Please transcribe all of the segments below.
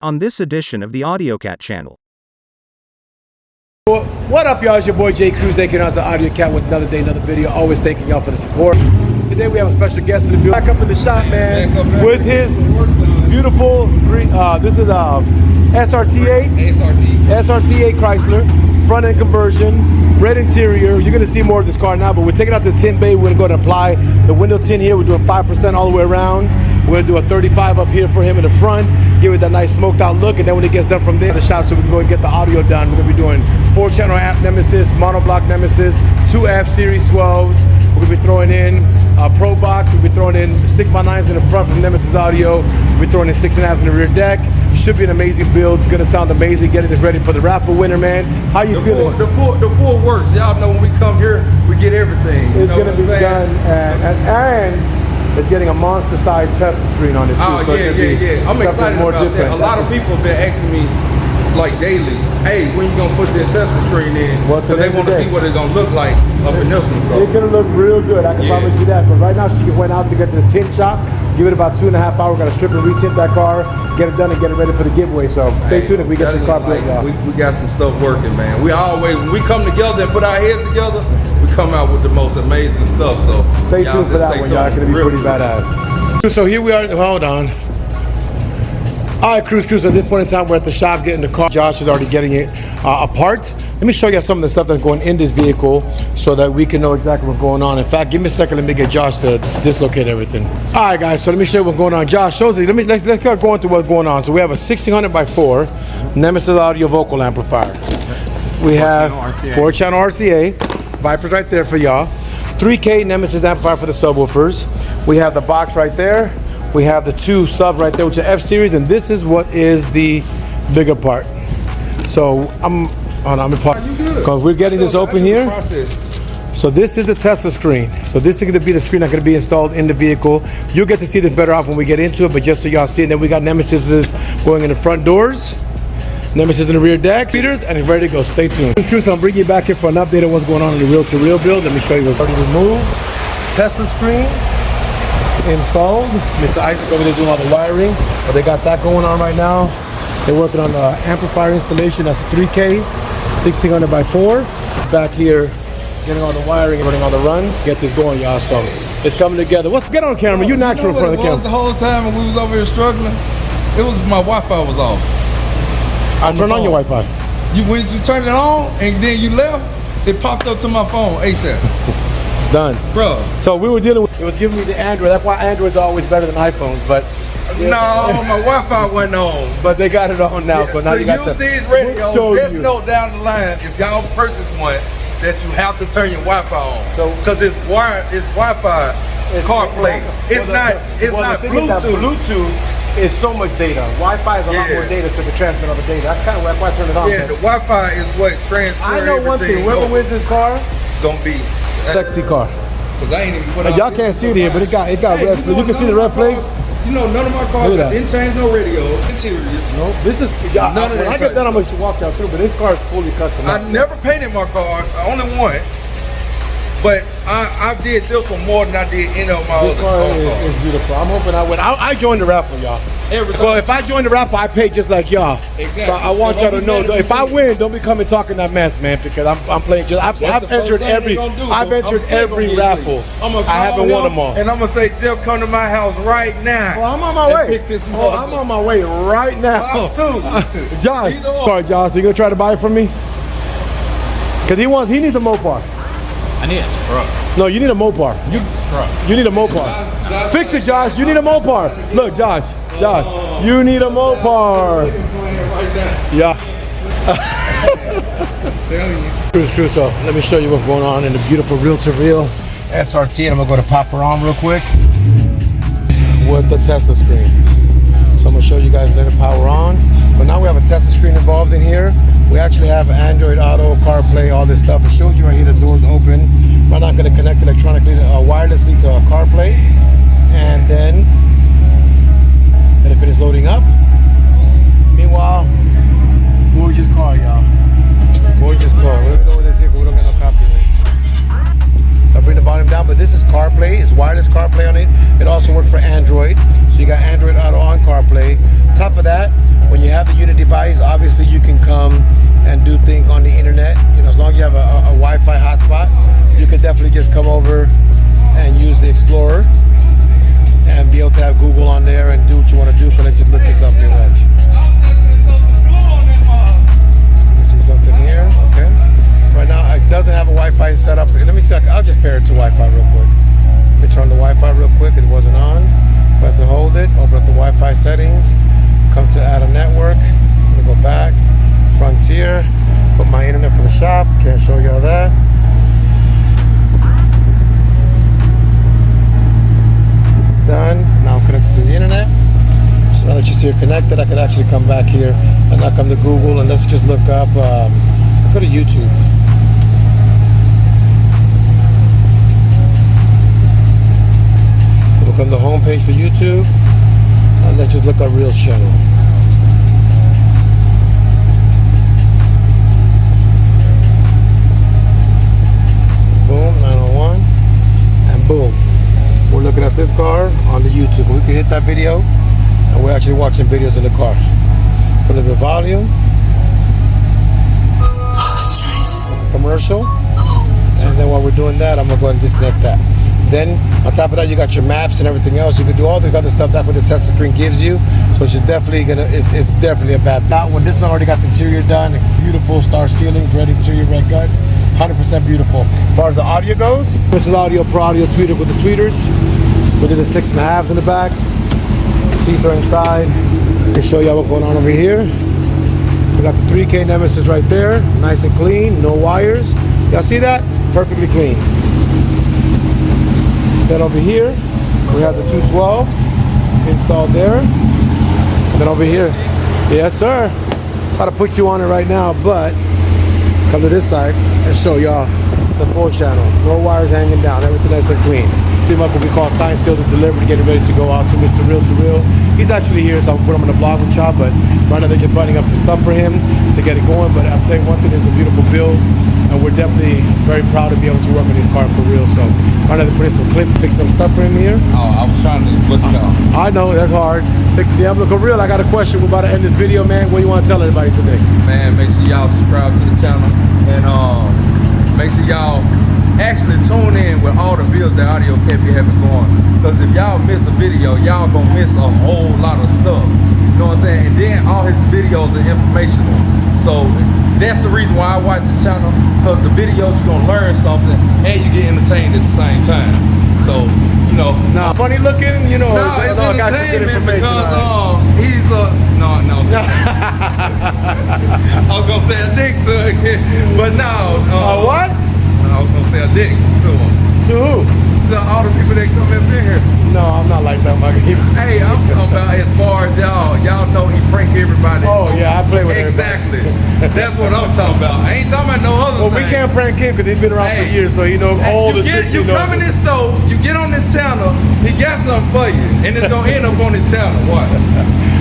on this edition of the AUDIOZONE channel. What up, y'all? It's your boy Jay Cruz, taking out the AUDIOZONE with another day, another video. Always thanking y'all for the support. Today we have a special guest in the building. Back up in the shop, man, with his beautiful, this is a SRT8 Chrysler, front end conversion, red interior. You're gonna see more of this car now, but we're taking out the tint bay. We're gonna go and apply the window tint here. We're doing 5% all the way around. We're gonna do a 35 up here for him in the front, give it that nice smoked out look, and then when it gets done from there, the shop, so we can go and get the audio done. We're gonna be doing 4-channel amp Nemesis, monoblock Nemesis, 2 F Series 12s. We're gonna be throwing in a Pro Box. We'll be throwing in 6x9s in the front from Nemesis Audio. We'll be throwing in 6.5s in the rear deck. Should be an amazing build. It's gonna sound amazing. Getting it ready for the raffle winner, man. How you feeling? The full works. Y'all know when we come here, we get everything. It's gonna be done, and it's getting a monster-sized Tesla screen on it too. Oh, so yeah. I'm excited about that. A lot of people have been asking me, like daily, hey, when you gonna put that Tesla screen in? Well, so they want to see what it's gonna look like up in this one. So it's gonna look real good. I can promise you that. But right now, she went out to get to the tint shop. Give it about 2.5 hours. Got to strip and retint that car, get it done, and get it ready for the giveaway. So stay tuned if we get the car built, y'all. We got some stuff working, man. We always, when we come together and put our heads together, we come out with the most amazing stuff. So stay tuned for that one, y'all. It's gonna be pretty badass. So here we are. Hold on. All right, Cruz. At this point in time, we're at the shop getting the car. Josh is already getting it apart. Let me show you some of the stuff that's going in this vehicle so that we can know exactly what's going on. In fact, give me a second. Let me get Josh to dislocate everything. All right, guys. So let me show you what's going on. Josh shows you. Let's start going through what's going on. So we have a 1600x4 Nemesis audio vocal amplifier. We have 4-channel RCA. Vipers right there for y'all. 3K Nemesis amplifier for the subwoofers. We have the box right there. We have the 2 subs right there, which are F series, and this is what is the bigger part. So I'm because we're getting this open here. So this is the Tesla screen. So this is going to be the screen that's going to be installed in the vehicle. You'll get to see this better off when we get into it, but just so y'all see it, then we got Nemesises going in the front doors, Nemesis in the rear deck, feeders, and it's ready to go. Stay tuned. So I'm bringing you back here for an update on what's going on in the REELTOREAL build. Let me show you what's already removed. Tesla screen installed. Mr. Isaac over there doing all the wiring, but they got that going on right now. They're working on the amplifier installation. That's 3K 1600x4. Back here getting all the wiring and running all the runs. Get this going, y'all. So it's coming together. Get on camera. You natural in front of the camera. The whole time when we was over here struggling, it was my Wi-Fi was off. I turned on your Wi-Fi. When you turned it on and then you left, it popped up to my phone ASAP. Done. Bro. So we were dealing with, it was giving me the Android. That's why Android's always better than iPhones, but no, my Wi-Fi went on. But they got it on now, so now you got use these radios, just note down the line, if y'all purchase one, that you have to turn your Wi-Fi on. So, because it's wired, it's Wi-Fi CarPlay. It's not Bluetooth. Bluetooth is so much data. Wi-Fi is a lot more data to the transmit of the data. That's kind of why I turn it on. Yeah, the Wi-Fi is what transfers. I know one thing. Whoever wins this car, gonna be sexy car. Cause I ain't even put y'all can't see it here, but it got red flags. You can see the red flags. You know, none of my cars didn't change no radio. Interior. No, this is y'all. When I get done, I'm gonna walk y'all through. But this car is fully custom. I never painted my car. I only one. But I did this one more than I did any of my other cars. This car is beautiful. I'm hoping I win. I joined the raffle, y'all. Well, if I join the raffle, I pay just like y'all. Exactly. So I want y'all to know, if I win, don't be coming talking that mess, man, because I'm playing. I've entered every raffle. I haven't won them all. And I'm gonna say, Jeff, come to my house right now. Well, I'm on my way. I'm on my way right now. Josh, sorry, Josh. You gonna try to buy it from me? Cause he needs a Mopar. I need a truck. No, you need a Mopar. You need a Mopar. Fix it, Josh. You need a Mopar. Look, Josh, you need a Mopar. Yeah. True. So let me show you what's going on in the beautiful REELTOREAL SRT, and I'm gonna go to pop her on real quick with the Tesla screen. So I'm gonna show you guys later power on. But now we have a Tesla screen involved in here. We actually have Android Auto, CarPlay, all this stuff. It shows you right here the doors open. We're not going to connect electronically, wirelessly to CarPlay. And then if it is loading up. Meanwhile, gorgeous car, y'all. Gorgeous car. Let me know this here, but we don't get no copyright. So I bring the volume down, but this is CarPlay. It's wireless CarPlay on it. It also works for Android. So you got Android Auto on CarPlay. top of that, when you have the unit device, obviously you can come and do things on the internet. You know, as long as you have a Wi-Fi hotspot, you can definitely just come over and use the Explorer and be able to have Google on there and do what you want to do. Can I just look this up here, watch? You see something here? Okay. Right now, it doesn't have a Wi-Fi set up. Let me see. I'll just pair it to Wi-Fi real quick. Let me turn the Wi-Fi real quick. It wasn't on. Press and hold it. Open up the Wi-Fi settings. Come to add a network. I'm gonna go back. Frontier. Put my internet for the shop. Can't show y'all that. Done. Now I'm connected to the internet. So now that you see it connected, I can actually come back here and not come to Google, and let's just look up. Go to YouTube. So look on the home page for YouTube, and let's just look up Reels channel. Boom, 901, and boom. We're looking at this car on the YouTube. We can hit that video, and we're actually watching videos in the car. Put a little bit of volume. Commercial. And then while we're doing that, I'm gonna go ahead and disconnect that. Then on top of that, you got your maps and everything else. You can do all the other stuff. That's what the Tesla screen gives you. So it's definitely it's definitely a bad. Now when this has already got the interior done, beautiful star ceiling, red interior, red guts, 100% beautiful. As far as the audio goes, this is audio pro audio tweeter with the tweeters. We did the 6.5s in the back. Seats are inside. I can show y'all what's going on over here. We got the 3K Nemesis right there, nice and clean, no wires. Y'all see that? Perfectly clean. Then over here, we have the 212s installed there. And then over here, yes sir. Try to put you on it right now, but come to this side and show y'all the 4 channel. No wires hanging down, everything nice and clean. Pretty much what we call signed, sealed, and delivered, getting ready to go out to Mr. REELTOREAL. He's actually here, so I'll put him in the vlog with y'all, but right now they're just butting up some stuff for him to get it going. But I'll tell you one thing, it's a beautiful build, and we're definitely very proud to be able to work on this car for real. So right now they're putting some clips, fix some stuff for him here. Oh, I was trying to let you know. I know, that's hard. Fix the envelope. For real, I got a question. We're about to end this video, man. What do you want to tell everybody today? Man, make sure y'all subscribe to the channel, and make sure y'all actually tune in with all the videos that AUDIOZONE be having going. Because if y'all miss a video, y'all gonna miss a whole lot of stuff. You know what I'm saying? And then all his videos are informational. So that's the reason why I watch this channel, because the videos you're gonna learn something and you get entertained at the same time. So, you know. Nah, funny looking, you know. No, it's entertainment because he's a no. I was gonna say a dick to him, but no. What? I was gonna say a dick to him. To who? To all the people that come in here. No, I'm not like that, Michael. Hey, I'm talking about as far as y'all know he prank everybody. Oh yeah, I play with exactly. That's what I'm talking about. I ain't talking about no other thing. Well, we can't prank him because he's been around for years, so he knows all the tricks. You come in this store, you get on this channel, he got something for you, and it's gonna end up on this channel. What?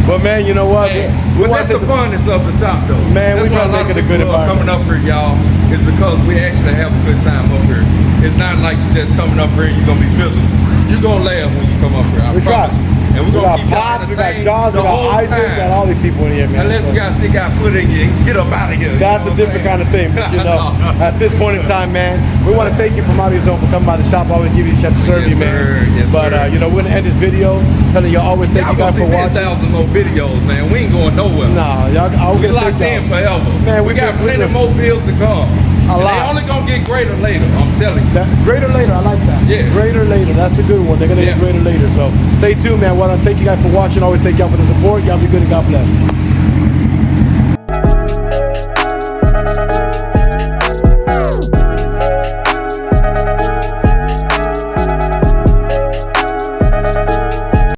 But man, you know what? Hey, but that's the funness of the shop, though. Man, we try to make it a good environment. Coming up here, y'all, is because we actually have a good time up here. It's not like you just coming up here and you're gonna be miserable. You're gonna laugh when you come up here. I promise. And we're gonna keep y'all entertained. We got Jaws, we got Isaac, we got all these people in here, man. Unless we gotta stick our foot in you and get up out of here. That's a different kind of thing, but you know, at this point in time, man, we want to thank you from AUDIOZONE for coming by the shop. I always give you a chance to serve you, man. Yes, but you know, we're gonna end this video telling you always thank you guys for watching. 10,000 more videos, man. We ain't going nowhere. Nah, y'all, we locked in forever. Man, we got plenty more bills to come. They only gonna get greater later, I'm telling you. Greater later, I like that. Yeah. Greater later, that's a good one. They're gonna get greater later. So stay tuned, man. Well, thank you guys for watching. Always thank y'all for the support. Y'all be good and God bless.